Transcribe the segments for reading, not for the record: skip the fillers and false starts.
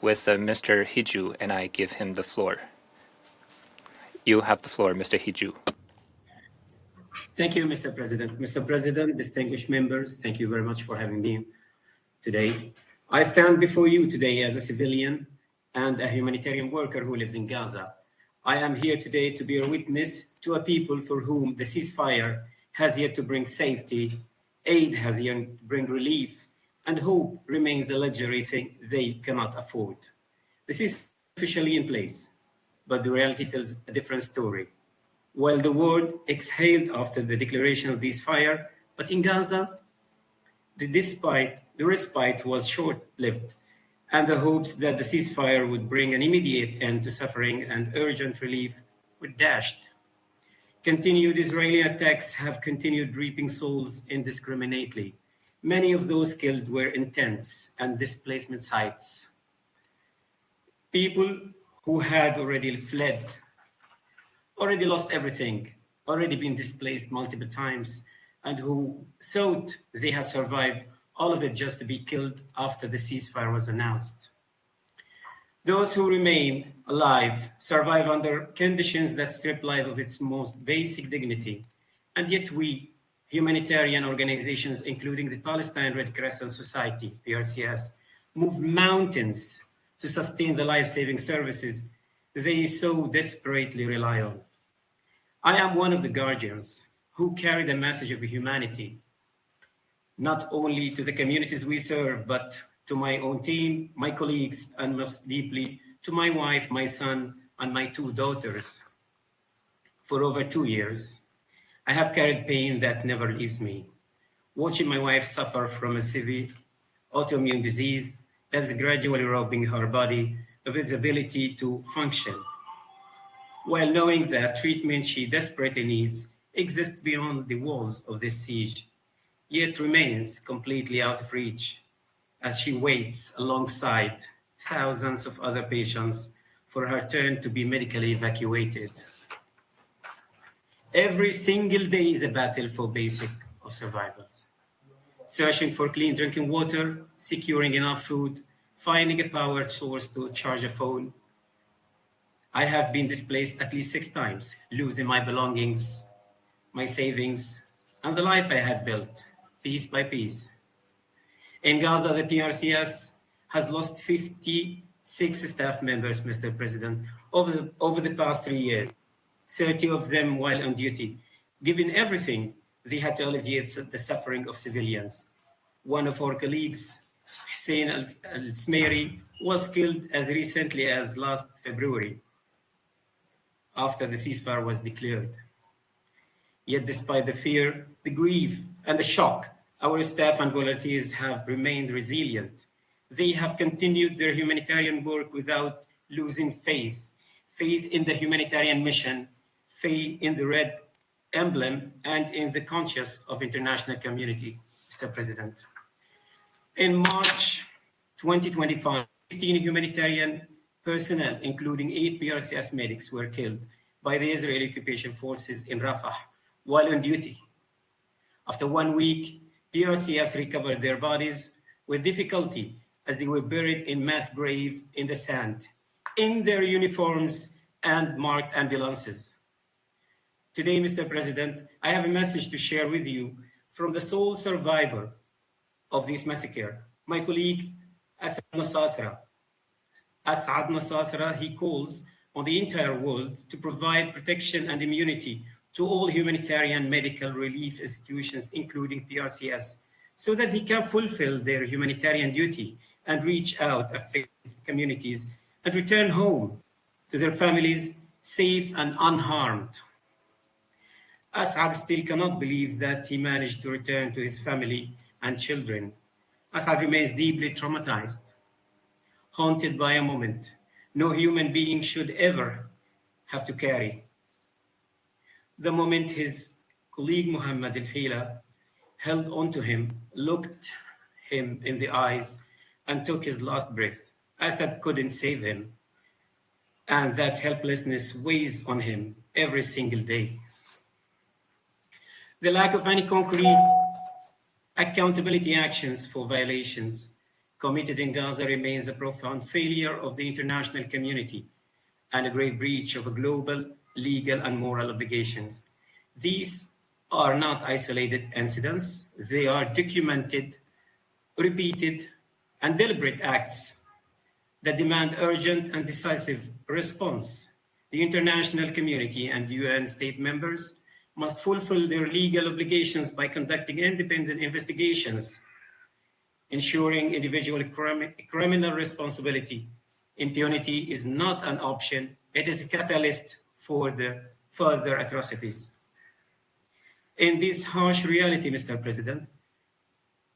with Mr. Hijjo, and I give him the floor. You have the floor, Mr. Hijjo. Thank you, Mr. President. Mr. President, distinguished members, thank you very much for having me today. I stand before you today as a civilian and a humanitarian worker who lives in Gaza. I am here today to be a witness to a people for whom the ceasefire has yet to bring safety, aid has yet to bring relief, and hope remains a luxury thing they cannot afford. This is officially in place, but the reality tells a different story. While the world exhaled after the declaration of ceasefire, but in Gaza, the respite was short-lived, and the hopes that the ceasefire would bring an immediate end to suffering and urgent relief were dashed. Continued Israeli attacks have continued reaping souls indiscriminately. Many of those killed were in tents and displacement sites. People who had already fled, already lost everything, already been displaced multiple times, and who thought they had survived all of it just to be killed after the ceasefire was announced. Those who remain alive survive under conditions that strip life of its most basic dignity, and yet we, humanitarian organizations, including the Palestine Red Crescent Society, PRCS, move mountains to sustain the life-saving services they so desperately rely on. I am one of the guardians who carry the message of humanity, not only to the communities we serve, but to my own team, my colleagues, and most deeply to my wife, my son, and my 2 daughters. For over 2 years, I have carried pain that never leaves me, watching my wife suffer from a severe autoimmune disease that is gradually robbing her body of its ability to function, while knowing that treatment she desperately needs exists beyond the walls of this siege, yet remains completely out of reach as she waits alongside thousands of other patients for her turn to be medically evacuated. Every single day is a battle for basic of survival. Searching for clean drinking water, securing enough food, finding a power source to charge a phone. I have been displaced at least 6 times, losing my belongings, my savings, and the life I had built, piece by piece. In Gaza, the PRCS has lost 56 staff members, Mr. President, over the past 3 years, 30 of them while on duty. Given everything, they had to alleviate the suffering of civilians. One of our colleagues, Hussein al-Smeiri, was killed as recently as last February, after the ceasefire was declared. Yet despite the fear, the grief, and the shock, our staff and volunteers have remained resilient. They have continued their humanitarian work without losing faith in the humanitarian mission, faith in the red emblem, and in the conscience of international community, Mr. President. In March 2025, 15 humanitarian personnel, including 8 PRCS medics, were killed by the Israeli occupation forces in Rafah while on duty. After 1 week, PRCS recovered their bodies with difficulty as they were buried in mass grave in the sand, in their uniforms and marked ambulances. Today, Mr. President, I have a message to share with you from the sole survivor of this massacre, my colleague, Asad Nasasra. Asad Nasasra, he calls on the entire world to provide protection and immunity to all humanitarian medical relief institutions, including PRCS, so that they can fulfill their humanitarian duty and reach out affected communities and return home to their families safe and unharmed. Asad still cannot believe that he managed to return to his family and children. Asad remains deeply traumatized, haunted by a moment no human being should ever have to carry. The moment his colleague Muhammad al-Hila held onto him, looked him in the eyes, and took his last breath, Asad couldn't save him, and that helplessness weighs on him every single day. The lack of any concrete accountability actions for violations committed in Gaza remains a profound failure of the international community and a grave breach of global legal and moral obligations. These are not isolated incidents. They are documented, repeated, and deliberate acts that demand urgent and decisive response. The international community and UN state members must fulfill their legal obligations by conducting independent investigations, ensuring individual criminal responsibility. Impunity is not an option, it is a catalyst for the further atrocities. In this harsh reality, Mr. President,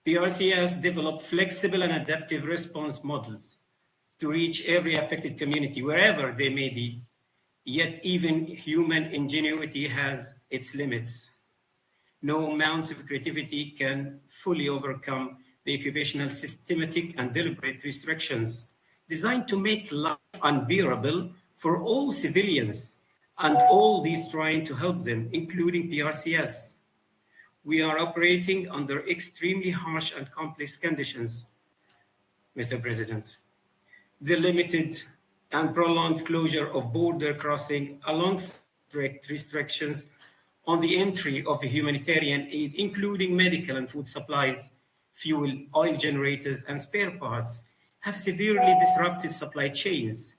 PRCS developed flexible and adaptive response models to reach every affected community, wherever they may be. Yet even human ingenuity has its limits. No amounts of creativity can fully overcome the occupational systematic and deliberate restrictions designed to make life unbearable for all civilians and all these trying to help them, including PRCS. We are operating under extremely harsh and complex conditions, Mr. President. The limited and prolonged closure of border crossing alongside strict restrictions on the entry of humanitarian aid, including medical and food supplies, fuel, oil generators, and spare parts, have severely disrupted supply chains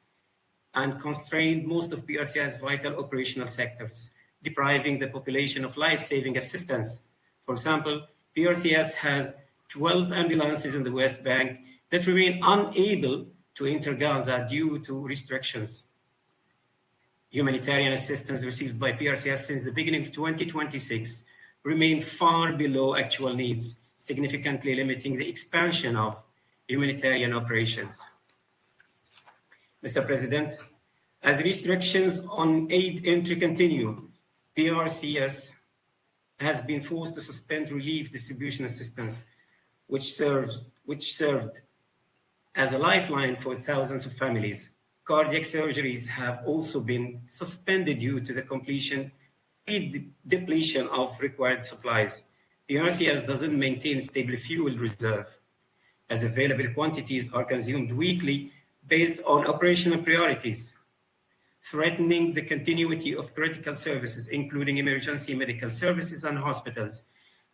and constrained most of PRCS's vital operational sectors, depriving the population of life-saving assistance. For example, PRCS has 12 ambulances in the West Bank that remain unable to enter Gaza due to restrictions. Humanitarian assistance received by PRCS since the beginning of 2026 remain far below actual needs, significantly limiting the expansion of humanitarian operations. Mr. President, as restrictions on aid entry continue, PRCS has been forced to suspend relief distribution assistance, which served as a lifeline for thousands of families. Cardiac surgeries have also been suspended due to the depletion of required supplies. PRCS doesn't maintain stable fuel reserve, as available quantities are consumed weekly based on operational priorities, threatening the continuity of critical services, including emergency medical services and hospitals.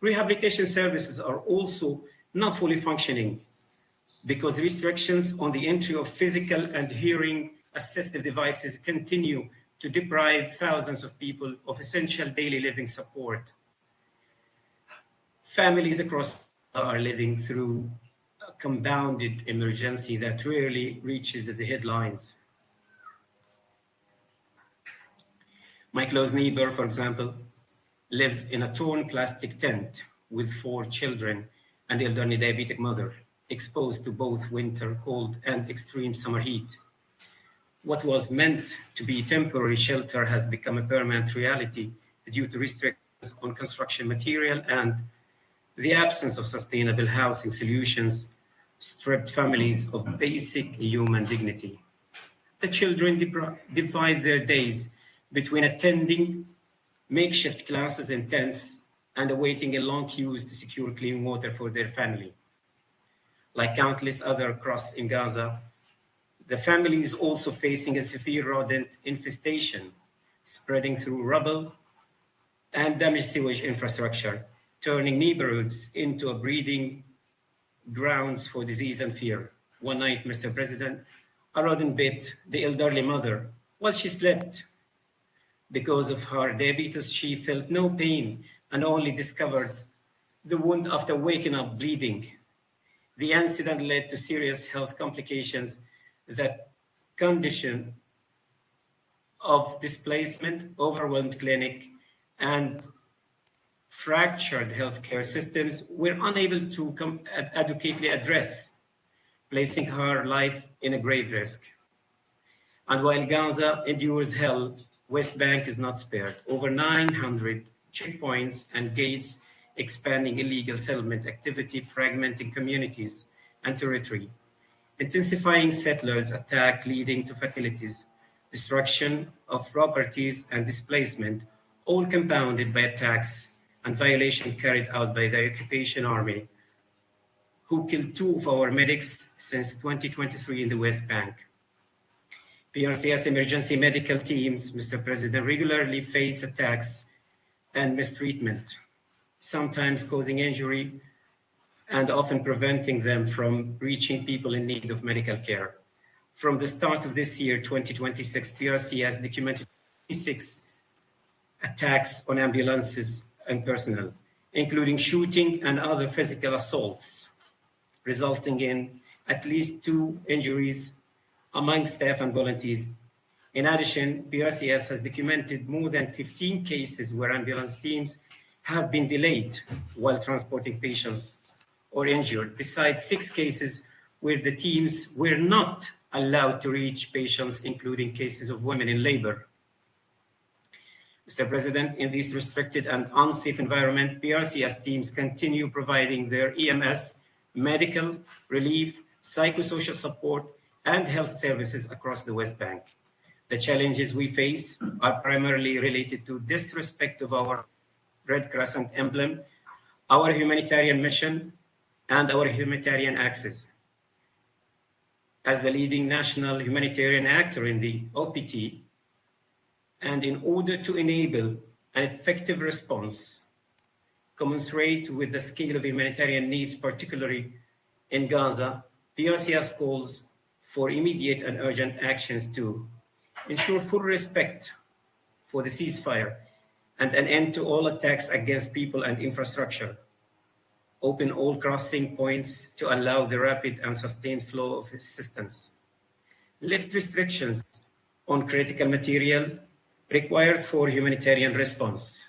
Rehabilitation services are also not fully functioning because restrictions on the entry of physical and hearing assistive devices continue to deprive thousands of people of essential daily living support. Families across are living through a compounded emergency that rarely reaches the headlines. My close neighbor, for example, lives in a torn plastic tent with 4 children and elderly diabetic mother, exposed to both winter cold and extreme summer heat. What was meant to be temporary shelter has become a permanent reality due to restrictions on construction material and the absence of sustainable housing solutions stripped families of basic human dignity. The children divide their days between attending makeshift classes in tents and awaiting in long queues to secure clean water for their family. Like countless other across in Gaza, the family is also facing a severe rodent infestation, spreading through rubble and damaged sewage infrastructure, turning neighborhoods into a breeding grounds for disease and fear. One night, Mr. President, a rodent bit the elderly mother while she slept. Because of her diabetes, she felt no pain and only discovered the wound after waking up bleeding. The incident led to serious health complications that condition of displacement, overwhelmed clinic, and fractured healthcare systems were unable to adequately address, placing her life in a grave risk. And while Gaza endures hell, West Bank is not spared. Over 900 checkpoints and gates, expanding illegal settlement activity, fragmenting communities and territory, intensifying settlers' attack leading to fatalities, destruction of properties and displacement, all compounded by attacks and violation carried out by the occupation army who killed 2 of our medics since 2023 in the West Bank. PRCS emergency medical teams, Mr. President, regularly face attacks and mistreatment, sometimes causing injury and often preventing them from reaching people in need of medical care. From the start of this year, 2026, PRCS documented 26 attacks on ambulances and personnel, including shooting and other physical assaults, resulting in at least 2 injuries among staff and volunteers. In addition, PRCS has documented more than 15 cases where ambulance teams have been delayed while transporting patients or injured, besides 6 cases where the teams were not allowed to reach patients, including cases of women in labor. Mr. President, in this restricted and unsafe environment, PRCS teams continue providing their EMS, medical, relief, psychosocial support, and health services across the West Bank. The challenges we face are primarily related to disrespect of our Red Crescent emblem, our humanitarian mission, and our humanitarian access. As the leading national humanitarian actor in the OPT, and in order to enable an effective response commensurate with the scale of humanitarian needs, particularly in Gaza, PRCS calls for immediate and urgent actions to ensure full respect for the ceasefire and an end to all attacks against people and infrastructure, open all crossing points to allow the rapid and sustained flow of assistance, lift restrictions on critical material required for humanitarian response,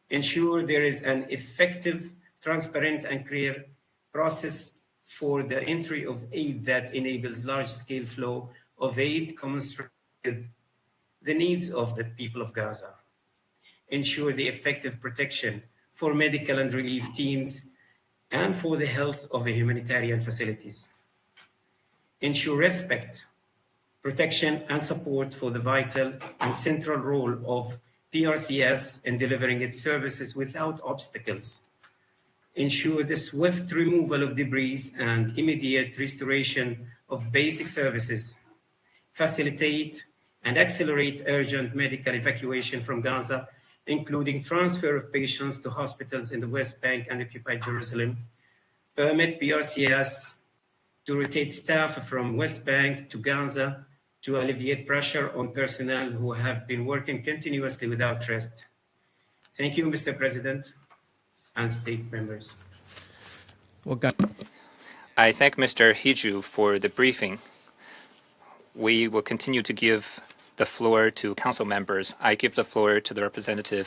ensure there is an effective, transparent, and clear process for the entry of aid that enables large-scale flow of aid commensurate with the needs of the people of Gaza, ensure the effective protection for medical and relief teams and for the health of the humanitarian facilities, ensure respect, protection, and support for the vital and central role of PRCS in delivering its services without obstacles, ensure the swift removal of debris and immediate restoration of basic services, facilitate and accelerate urgent medical evacuation from Gaza, including transfer of patients to hospitals in the West Bank and occupied Jerusalem, permit PRCS to rotate staff from West Bank to Gaza to alleviate pressure on personnel who have been working continuously without rest. Thank you, Mr. President and state members. I thank Mr. Hijjo for the briefing. We will continue to give the floor to council members. I give the floor to the representative